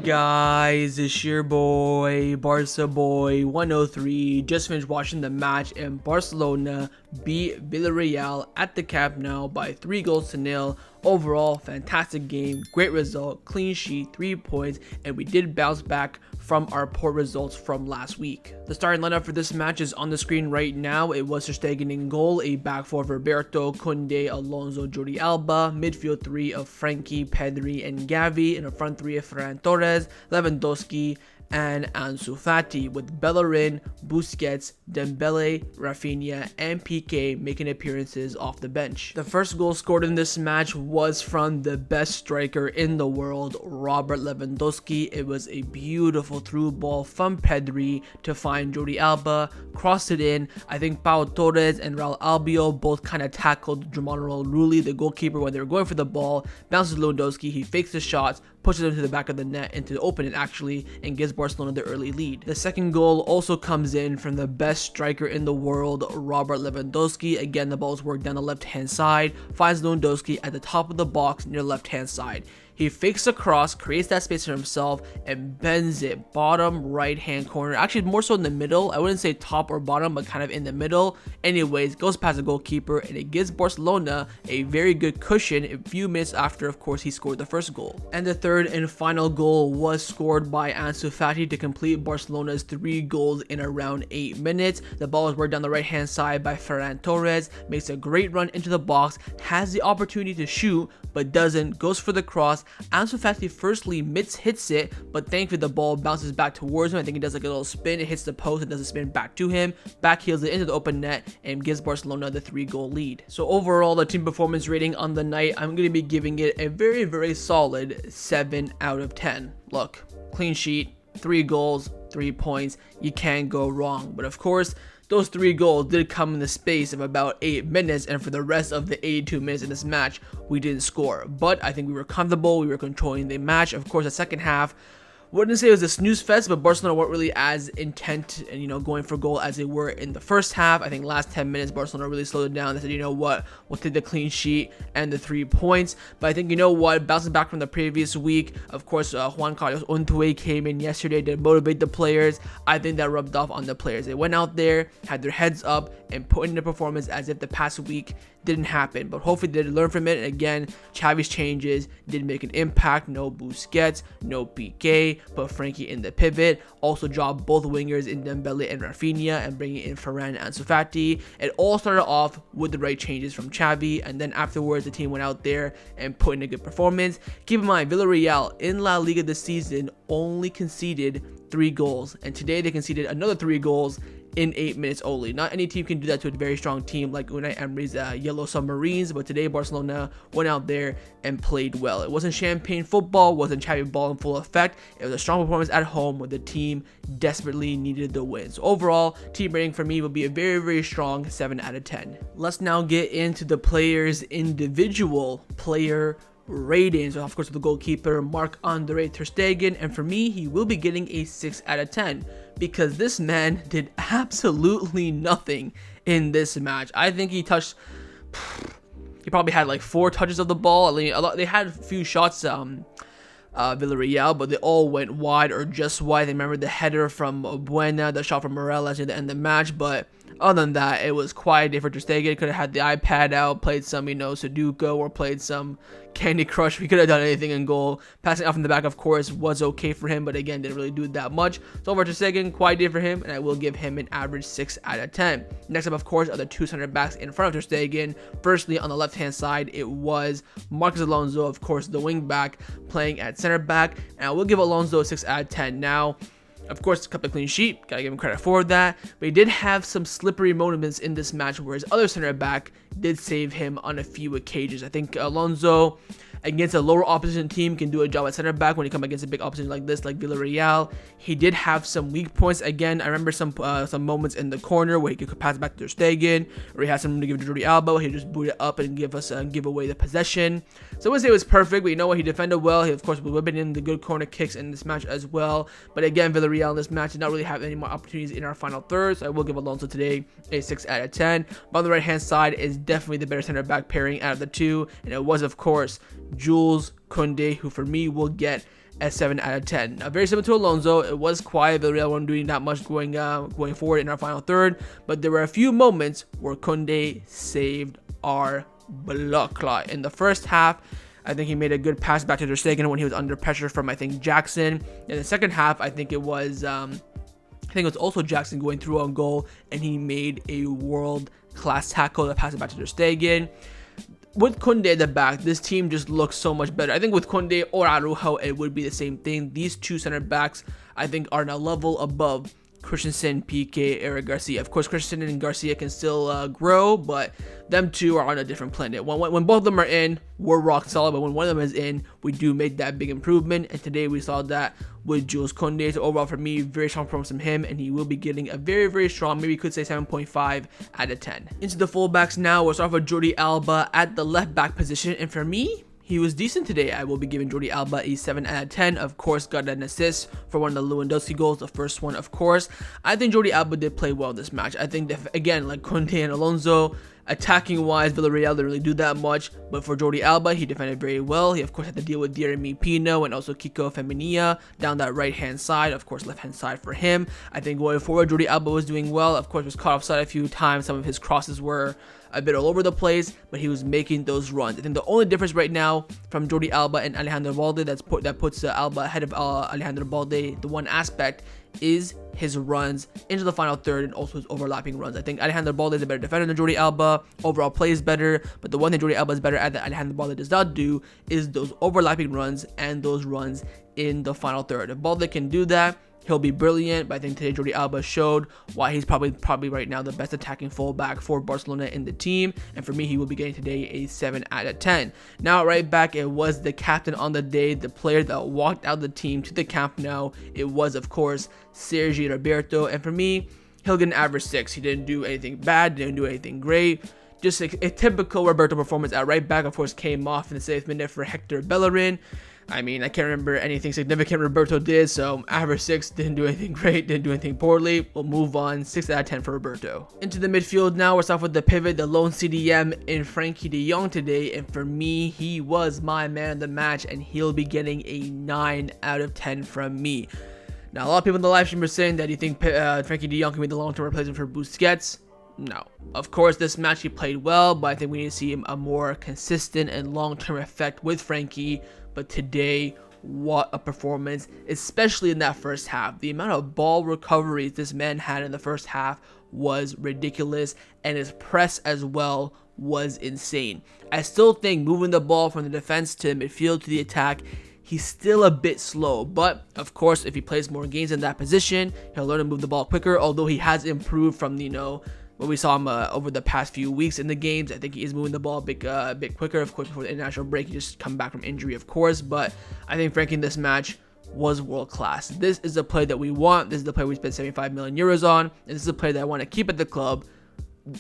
guys? It's your boy, Barca Boy 103. Just finished watching the match and Barcelona beat Villarreal at the Camp Nou by 3-0. Overall, fantastic game, great result, clean sheet, 3 points, and we did bounce back from our poor results from last week. The starting lineup for this match is on the screen right now. It was Ter Stegen in goal, a back four of Roberto, Kounde, Alonso, Jordi Alba, midfield three of Frankie, Pedri, and Xavi, and a front three of Ferran Torres, Lewandowski, and Ansu Fati, with Bellerin, Busquets, Dembele, Raphinha, and Pique making appearances off the bench. The first goal scored in this match was from the best striker in the world, Robert Lewandowski. It was a beautiful through ball from Pedri to find Jordi Alba, crossed it in. I think Pau Torres and Raul Albiol both kind of tackled Juan Rulli, the goalkeeper, when they were going for the ball. Bounces Lewandowski, he fakes the shots, pushes them to the back of the net, into the open it actually, and gives Barcelona the early lead. The second goal also comes in from the best striker in the world, Robert Lewandowski. Again, the ball's worked down the left hand side, finds Lewandowski at the top of the box near the left hand side. He fakes a cross, creates that space for himself, and bends it bottom right hand corner. Actually, more so in the middle. I wouldn't say top or bottom, but kind of in the middle. Anyways, goes past the goalkeeper, and it gives Barcelona a very good cushion a few minutes after, of course, he scored the first goal. And the third and final goal was scored by Ansu Fati to complete Barcelona's 3 goals in around 8 minutes. The ball is worked down the right hand side by Ferran Torres, makes a great run into the box, has the opportunity to shoot, but doesn't, goes for the cross. Ansu Fati firstly hits it, but thankfully the ball bounces back towards him. I think he does like a little spin, it hits the post, and does a spin back to him, backheels it into the open net, and gives Barcelona the 3-goal lead. So overall, the team performance rating on the night, I'm going to be giving it a very solid 7 out of 10. Look, clean sheet, 3 goals, 3 points, you can't go wrong. But of course, those 3 goals did come in the space of about 8 minutes, and for the rest of the 82 minutes in this match, we didn't score. But I think we were comfortable, we were controlling the match. Of course, the second half, wouldn't say it was a snooze fest, but Barcelona weren't really as intent and, going for goal as they were in the first half. I think last 10 minutes, Barcelona really slowed it down. They said, you know what, we'll take the clean sheet and the 3 points. But I think, bouncing back from the previous week, of course, Juan Carlos Untué came in yesterday to motivate the players. I think that rubbed off on the players. They went out there, had their heads up, and put in the performance as if the past week didn't happen. But hopefully they did learn from it. And again, Xavi's changes did make an impact. No Busquets, no Pique, put Frankie in the pivot. Also dropped both wingers in Dembele and Raphinha, and bringing in Ferran and Ansu Fati. It all started off with the right changes from Xavi, and then afterwards the team went out there and put in a good performance. Keep in mind, Villarreal in La Liga this season only conceded 3 goals, and today they conceded another 3 goals in 8 minutes only. Not any team can do that to a very strong team like Unai Emery's Yellow Submarines, but today Barcelona went out there and played well. It wasn't champagne football, wasn't Xavi ball in full effect. It was a strong performance at home where the team desperately needed the win. So overall, team rating for me will be a very strong 7 out of 10. Let's now get into the players' individual player ratings. Of course, the goalkeeper, Marc-Andre Ter Stegen, and for me, he will be getting a 6 out of 10 because this man did absolutely nothing in this match. I think he probably had like 4 touches of the ball. They had a few shots, Villarreal, but they all went wide or just wide. I remember the header from Buena, the shot from Morales near the end of the match, but other than that, it was quiet day for Ter Stegen. Could have had the iPad out, played some, Sudoku, or played some Candy Crush. We could have done anything in goal. Passing off in the back, of course, was okay for him, but again, didn't really do that much. So over Ter Stegen, quiet day for him, and I will give him an average 6 out of 10. Next up, of course, are the 2 center backs in front of Ter Stegen. Firstly, on the left-hand side, it was Marcos Alonso, of course, the wing back, playing at center back, and I will give Alonso a 6 out of 10. Now, of course, kept a clean sheet, gotta give him credit for that, but he did have some slippery moments in this match where his other center back did save him on a few occasions. I think Alonso, against a lower opposition team, can do a job at center back when he comes against a big opposition like this, like Villarreal. He did have some weak points. Again, I remember some moments in the corner where he could pass back to Ter Stegen, or he had some room to give to Jordi Alba. He just boot it up and give away the possession. So I wouldn't say it was perfect, but you know what? He defended well. He, of course, was whipping in the good corner kicks in this match as well. But again, Villarreal in this match did not really have any more opportunities in our final third, so I will give Alonso today a 6 out of 10. But on the right-hand side is definitely the better center back pairing out of the two, and it was, of course, Jules Kounde, who for me will get a 7 out of 10. Now, very similar to Alonso, it was quiet. Villarreal weren't doing that much going forward in our final third, but there were a few moments where Kounde saved our blaugrana. In the first half, I think he made a good pass back to Ter Stegen when he was under pressure from, I think, Jackson. In the second half, I think it was also Jackson going through on goal, and he made a world-class tackle that passed it back to Ter Stegen. With Kounde at the back, this team just looks so much better. I think with Kounde or Araujo, it would be the same thing. These two center backs, I think, are on a level above Christensen, Pique, Eric Garcia. Of course, Christensen and Garcia can still grow, but them two are on a different planet. When both of them are in, we're rock solid, but when one of them is in, we do make that big improvement, and today we saw that with Jules Kounde. So overall for me, very strong performance from him, and he will be getting a very, very strong, maybe you could say 7.5 out of 10. Into the fullbacks now, we'll start off with Jordi Alba at the left back position, and for me, he was decent today. I will be giving Jordi Alba a 7 out of 10. Of course, got an assist for one of the Lewandowski goals, the first one, of course. I think Jordi Alba did play well this match. I think that, again, like Kounde and Alonso, attacking-wise, Villarreal didn't really do that much. But for Jordi Alba, he defended very well. He, of course, had to deal with Jeremy Pino and also Kiko Femenia down that right-hand side. Of course, left-hand side for him. I think going forward, Jordi Alba was doing well. Of course, was caught offside a few times. Some of his crosses were a bit all over the place, but he was making those runs. I think the only difference right now from Jordi Alba and Alejandro Balde that puts Alba ahead of Alejandro Balde, the one aspect is his runs into the final third and also his overlapping runs. I think Alejandro Balde is a better defender than Jordi Alba. Overall plays better, but the one thing Jordi Alba is better at that Alejandro Balde does not do is those overlapping runs and those runs in the final third. If Balde can do that, he'll be brilliant, but I think today Jordi Alba showed why he's probably right now the best attacking fullback for Barcelona in the team, and for me, he will be getting today a 7 out of 10. Now, right back, it was the captain on the day, the player that walked out the team to the Camp Nou. It was, of course, Sergio Roberto, and for me, he'll get an average 6. He didn't do anything bad, didn't do anything great. Just a typical Roberto performance at right back. Of course, came off in the 7th minute for Hector Bellerin. I mean, I can't remember anything significant Roberto did, so average 6, didn't do anything great, didn't do anything poorly. We'll move on, 6 out of 10 for Roberto. Into the midfield now, we're starting with the pivot, the lone CDM in Frenkie de Jong today, and for me, he was my man of the match, and he'll be getting a 9 out of 10 from me. Now, a lot of people in the live stream are saying that you think Frenkie de Jong can be the long-term replacement for Busquets. No. Of course, this match he played well, but I think we need to see a more consistent and long-term effect with Frenkie. But today, what a performance, especially in that first half. The amount of ball recoveries this man had in the first half was ridiculous, and his press as well was insane. I still think moving the ball from the defense to the midfield to the attack, he's still a bit slow, but of course, if he plays more games in that position, he'll learn to move the ball quicker, although he has improved from, what we saw him over the past few weeks in the games. I think he is moving the ball a bit quicker. Of course, before the international break, he just come back from injury, of course. But I think Frenkie in this match was world class. This is the play that we want. This is the play we spent 75 million euros on. And this is a play that I want to keep at the club.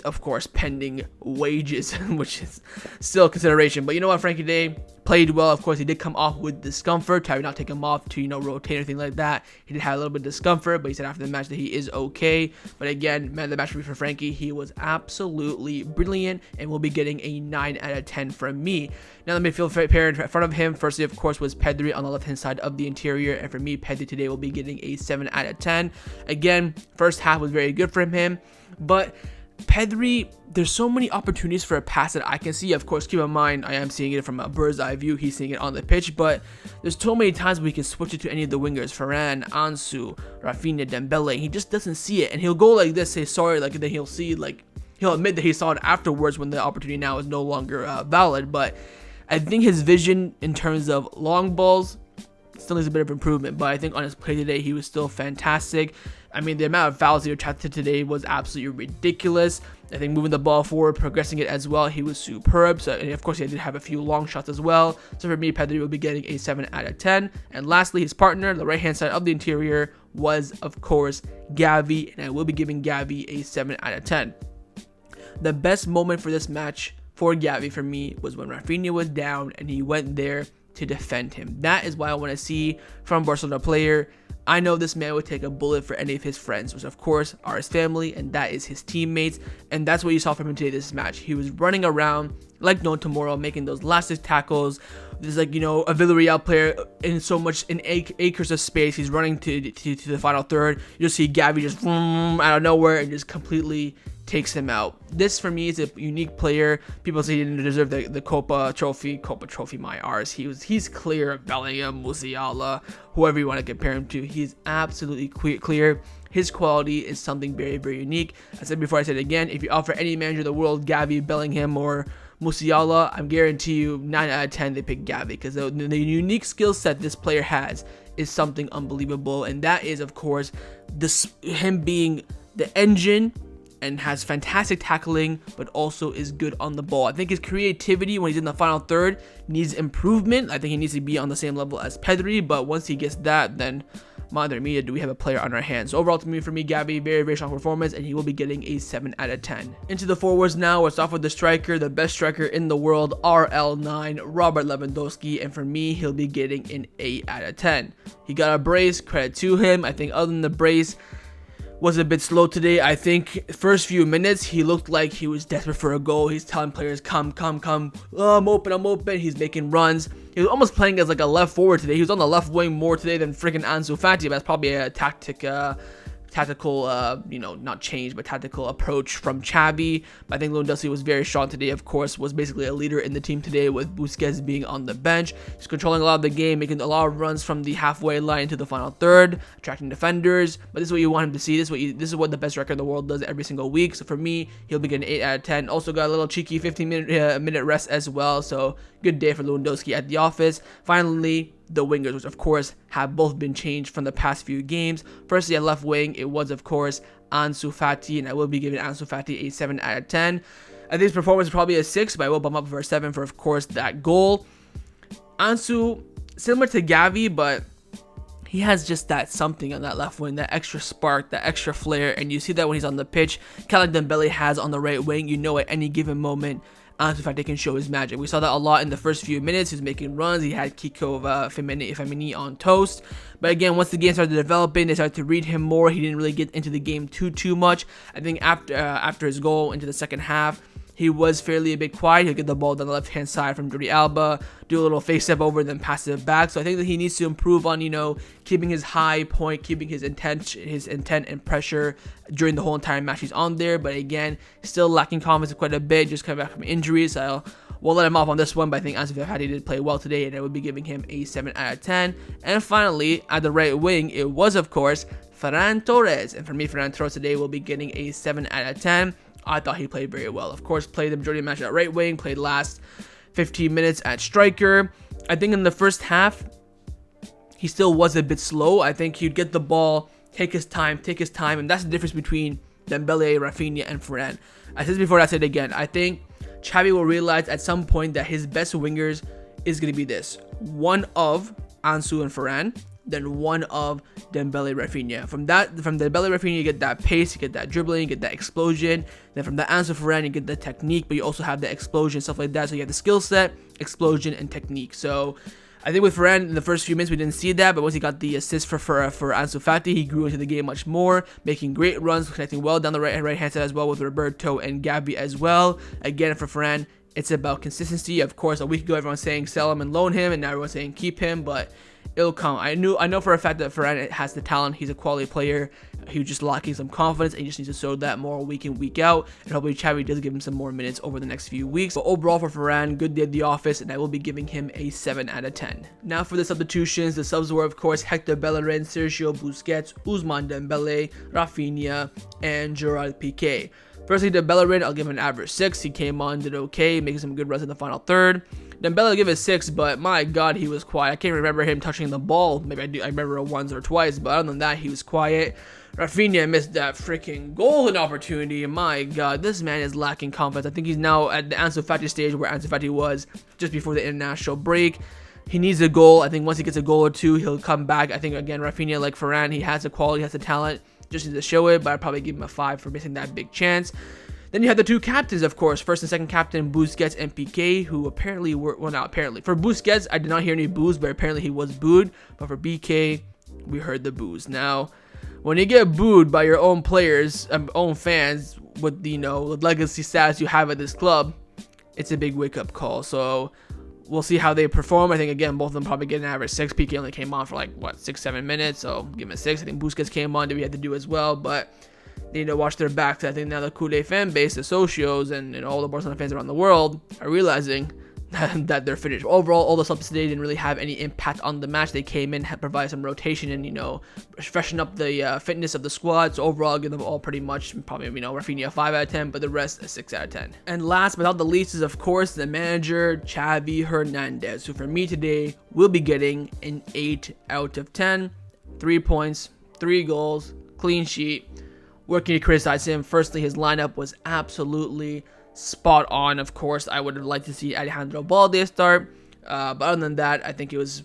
Of course, pending wages, which is still a consideration. But you know what, Frenkie today played well. Of course, he did come off with discomfort. Xavi not take him off to, rotate or anything like that. He did have a little bit of discomfort, but he said after the match that he is okay. But again, man of the match for Frenkie, he was absolutely brilliant and will be getting a 9 out of 10 from me. Now, the midfield pair in front of him, firstly, of course, was Pedri on the left-hand side of the interior. And for me, Pedri today will be getting a 7 out of 10. Again, first half was very good from him, but Pedri, there's so many opportunities for a pass that I can see. Of course, keep in mind, I am seeing it from a bird's eye view. He's seeing it on the pitch, but there's so many times we can switch it to any of the wingers. Varane, Ansu, Raphinha, Dembele. He just doesn't see it, and he'll go like this, say sorry, like, and then he'll see, like, he'll admit that he saw it afterwards when the opportunity now is no longer valid. But I think his vision in terms of long balls still needs a bit of improvement, but I think on his play today, he was still fantastic. I mean, the amount of fouls he attracted today was absolutely ridiculous. I think moving the ball forward, progressing it as well, he was superb. So, and of course, he did have a few long shots as well. So for me, Pedri will be getting a 7 out of 10. And lastly, his partner, the right-hand side of the interior, was, of course, Xavi, and I will be giving Xavi a 7 out of 10. The best moment for this match for Xavi for me was when Raphinha was down and he went there to defend him. That is what I want to see from Barcelona player. I know this man would take a bullet for any of his friends, which of course are his family, and that is his teammates. And that's what you saw from him today this match. He was running around like no tomorrow, making those last tackles. There's like, you know, a Villarreal player in acres of space. He's running to the final third. You just see Xavi just out of nowhere and just completely takes him out. This for me is a unique player. People say he didn't deserve the Copa Trophy, my arse. He's clear of Bellingham, Musiala, whoever you want to compare him to. He's absolutely clear. His quality is something very, very unique. I said before, I said it again. If you offer any manager in the world Xavi, Bellingham, or Musiala, I'm guarantee you 9 out of 10 they pick Xavi, because the unique skill set this player has is something unbelievable, and that is of course him being the engine and has fantastic tackling, but also is good on the ball. I think his creativity when he's in the final third needs improvement. I think he needs to be on the same level as Pedri, but once he gets that, then Madre mia, do we have a player on our hands. So overall, for me, Xavi, very, very strong performance, and he will be getting a 7 out of 10. Into the forwards now. Let's off with the striker, the best striker in the world, RL9, Robert Lewandowski, and for me, he'll be getting an 8 out of 10. He got a brace, credit to him. I think other than the brace, was a bit slow today. I think first few minutes he looked like he was desperate for a goal. He's telling players, come, oh, I'm open. He's making runs. He was almost playing as like a left forward today. He was on the left wing more today than freaking Ansu Fati, but that's probably a tactical, not change, but tactical approach from Xavi. But I think Lewandowski was very strong today. Of course, was basically a leader in the team today, with Busquets being on the bench. He's controlling a lot of the game, making a lot of runs from the halfway line to the final third, attracting defenders. But this is what you want him to see. This is what the best striker in the world does every single week. So for me, he'll be getting an 8 out of 10. Also got a little cheeky 15-minute rest as well. So good day for Lewandowski at the office. Finally, the wingers, which of course have both been changed from the past few games. Firstly, at left wing, it was of course Ansu Fati, and I will be giving Ansu Fati a 7 out of 10. I think his performance is probably a 6, but I will bump up for a 7 for, of course, that goal. Ansu, similar to Xavi, but he has just that something on that left wing, that extra spark, that extra flair, and you see that when he's on the pitch, kind of like Dembele has on the right wing. You know, at any given moment, Ansu Fati can show his magic. We saw that a lot in the first few minutes. He was making runs. He had Kiko Femini on toast. But again, once the game started developing, they started to read him more. He didn't really get into the game too much. I think after his goal into the second half, he was fairly a bit quiet. He'll get the ball down the left-hand side from Jordi Alba, do a little face step over, then pass it back. So I think that he needs to improve on, keeping his high point, keeping his intent and pressure during the whole entire match he's on there. But again, still lacking confidence quite a bit, just coming back from injuries. So we'll let him off on this one, but I think Ansu Fati did play well today, and I would be giving him a 7 out of 10. And finally, at the right wing, it was, of course, Ferran Torres. And for me, Ferran Torres today will be getting a 7 out of 10. I thought he played very well. Of course, played the majority of the match at right wing, played last 15 minutes at striker. I think in the first half, he still was a bit slow. I think he'd get the ball, take his time, and that's the difference between Dembele, Raphinha, and Ferran. I said this before, I said it again. I think Xavi will realize at some point that his best wingers is going to be this. One of Ansu and Ferran, then one of Dembele, Raphinha. From Dembele, Raphinha, you get that pace, you get that dribbling, you get that explosion. Then from the Ansu Ferran, you get the technique, but you also have the explosion, stuff like that. So you have the skill set, explosion, and technique. So I think with Ferran, in the first few minutes, we didn't see that, but once he got the assist for Ansu Fati, he grew into the game much more, making great runs, connecting well down the right-hand side as well with Roberto and Xavi as well. Again, for Ferran, it's about consistency. Of course, a week ago, everyone's saying sell him and loan him, and now everyone's saying keep him, but it'll come. I know for a fact that Ferran has the talent. He's a quality player. He was just lacking some confidence, and he just needs to show that more week in, week out. And hopefully Xavi does give him some more minutes over the next few weeks. But overall for Ferran, good day at the office, and I will be giving him a 7 out of 10. Now for the substitutions. The subs were, of course, Hector Bellerin, Sergio Busquets, Ousmane Dembele, Raphinha, and Gerard Pique. Firstly, to Bellerin, I'll give him an average 6. He came on, did okay, making some good runs in the final third. Dembele, I'll give it a 6, but my god, he was quiet. I can't remember him touching the ball. Maybe I remember it once or twice, but other than that, he was quiet. Raphinha missed that freaking golden opportunity. My god, this man is lacking confidence. I think he's now at the Ansu Fati stage where Ansu Fati was just before the international break. He needs a goal. I think once he gets a goal or two, he'll come back. I think, again, Raphinha, like Ferran, he has the quality, has the talent. Just needs to show it, but I'd probably give him a 5 for missing that big chance. Then you have the two captains, of course. First and second captain, Busquets and Pique, who apparently were, well, not apparently. For Busquets, I did not hear any boos, but apparently he was booed. But for Pique, we heard the boos. Now, when you get booed by your own players, own fans, with the legacy status you have at this club, it's a big wake-up call. So we'll see how they perform. I think, again, both of them probably get an average 6. Pique only came on for like, 6-7 minutes, so give him a 6. I think Busquets came on, that we had to do as well, but they need to watch their backs. I think now the Kounde fan base, the socios, and all the Barcelona fans around the world are realizing that they're finished. Overall, all the subs today didn't really have any impact on the match. They came in, provided some rotation, and freshen up the fitness of the squad. So overall, I'll give them all pretty much, probably Raphinha a 5 out of 10, but the rest a 6 out of 10. And last but not the least is, of course, the manager Xavi Hernandez, who for me today will be getting an 8 out of 10. 3 points, 3 goals, clean sheet. Where can you criticize him? Firstly, his lineup was absolutely spot on. Of course, I would have liked to see Alejandro Balde start, but other than that, I think it was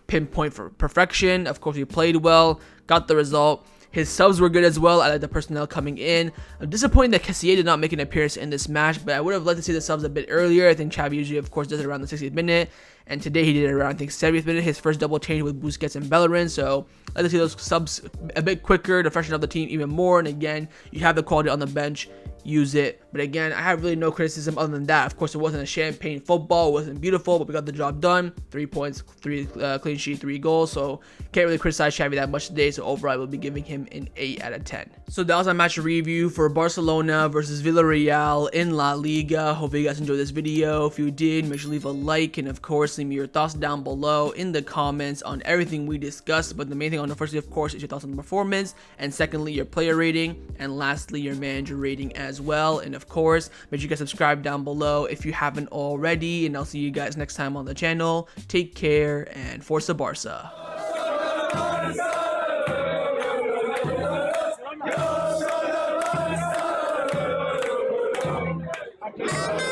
pinpoint for perfection. Of course, he played well, got the result. His subs were good as well. I like the personnel coming in. I'm disappointed that Kessie did not make an appearance in this match, but I would have liked to see the subs a bit earlier. I think Xavi usually, of course, does it around the 60th minute, and today he did it around, I think, 70th minute, his first double change with Busquets and Bellerin. So I'd like to see those subs a bit quicker to freshen up the team even more. And again, you have the quality on the bench, use it. But again, I have really no criticism other than that. Of course, it wasn't a champagne football, it wasn't beautiful, but we got the job done. 3 points, 3 clean sheet, 3 goals. So can't really criticize Xavi that much today. So overall, I will be giving him an 8 out of 10. So that was my match review for Barcelona versus Villarreal in La Liga. Hope you guys enjoyed this video. If you did, make sure to leave a like, and of course, leave me your thoughts down below in the comments on everything we discussed. But the main thing on the firstly, of course, is your thoughts on the performance, and secondly, your player rating, and lastly, your manager rating as well. And of course, make sure you guys subscribe down below if you haven't already, and I'll see you guys next time on the channel. Take care, and Forza Barca. Yeah.